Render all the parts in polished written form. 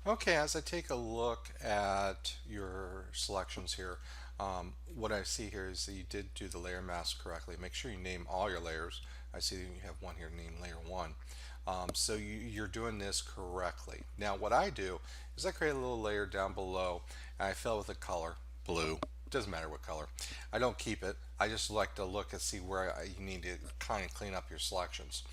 Okay, as I take a look at your selections here, what I see here is that you did do the layer mask correctly. Make sure you name all your layers. I see that you have one here named layer one. So you're doing this correctly. Now what I do is I create a little layer down below and I fill it with a color, blue. Doesn't matter what color. I don't keep it. I just like to look and see where you need to kind of clean up your selections.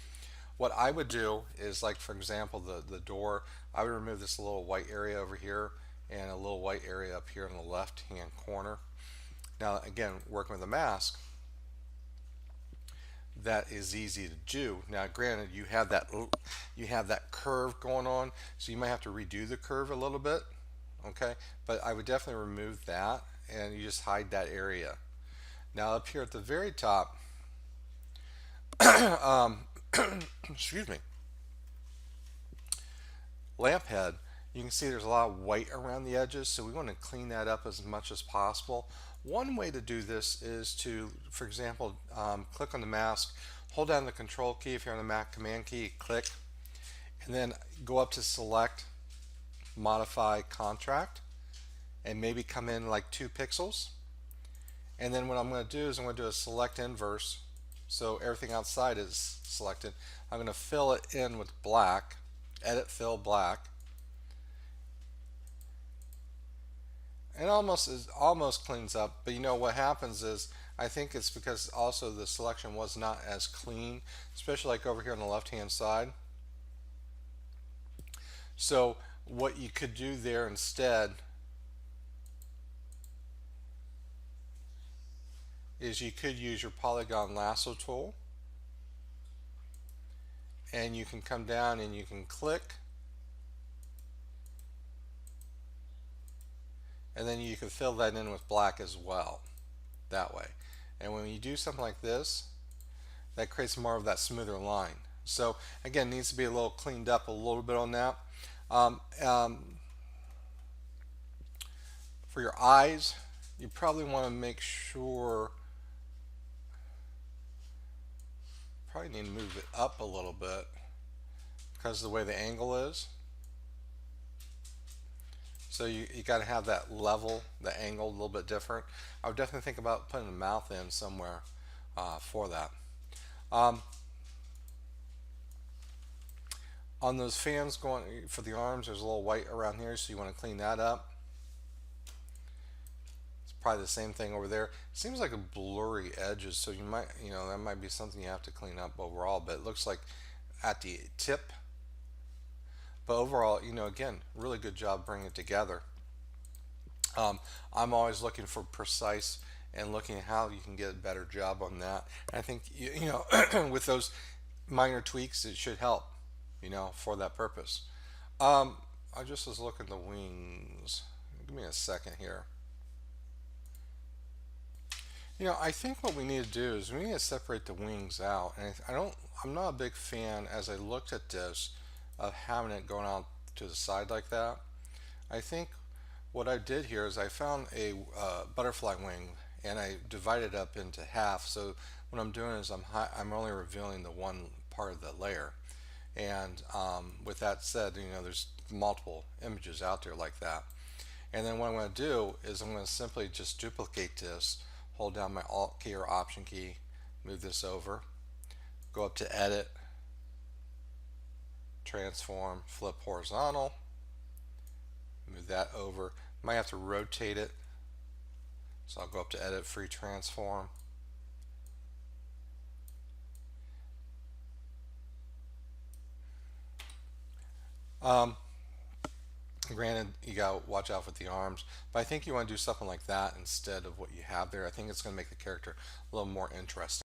What I would do is, like for example, the door, I would remove this little white area over here and a little white area up here in the left hand corner. Now again, working with a mask, that is easy to do. Now granted, you have that curve going on, so you might have to redo the curve a little bit, okay? But I would definitely remove that and you just hide that area. Now up here at the very top, excuse me, lamp head, you can see there's a lot of white around the edges, so we want to clean that up as much as possible. One way to do this is to, for example, click on the mask, hold down the control key if you're on the Mac, command key, click, and then go up to select, modify contract, and maybe come in like 2 pixels. And then what I'm going to do is I'm going to do a select inverse, so everything outside is selected. I'm going to fill it in with black, edit fill black, and almost cleans up. But you know what happens is, I think it's because also the selection was not as clean, especially like over here on the left hand side. So what you could do there instead is you could use your polygon lasso tool, and you can come down and you can click, and then you can fill that in with black as well, that way. And when you do something like this, that creates more of that smoother line. So again, it needs to be a little cleaned up a little bit on that. Um, um, for your eyes, you probably want to make sure, probably need to move it up a little bit because of the way the angle is. So you got to have that level, the angle a little bit different. I would definitely think about putting the mouth in somewhere for that. Um, on those fans going for the arms, there's a little white around here, so you want to clean that up. It's probably the same thing over there. It seems like a blurry edges, so you might, that might be something you have to clean up overall, but it looks like at the tip. But overall, again, really good job bringing it together. I'm always looking for precise and looking at how you can get a better job on that. And I think, with those minor tweaks, it should help, for that purpose. I just was looking at the wings. Give me a second here. I think what we need to do is we need to separate the wings out. And I'm not a big fan, as I looked at this, of having it going out to the side like that. I think what I did here is I found a butterfly wing and I divided it up into half. So what I'm doing is I'm only revealing the one part of the layer. And with that said, there's multiple images out there like that. And then what I'm going to do is I'm going to simply just duplicate this, hold down my Alt key or Option key, move this over, go up to Edit, Transform, Flip Horizontal, move that over. Might have to rotate it, so I'll go up to Edit, Free Transform. Granted, you gotta watch out with the arms, but I think you want to do something like that instead of what you have there. I think it's going to make the character a little more interesting.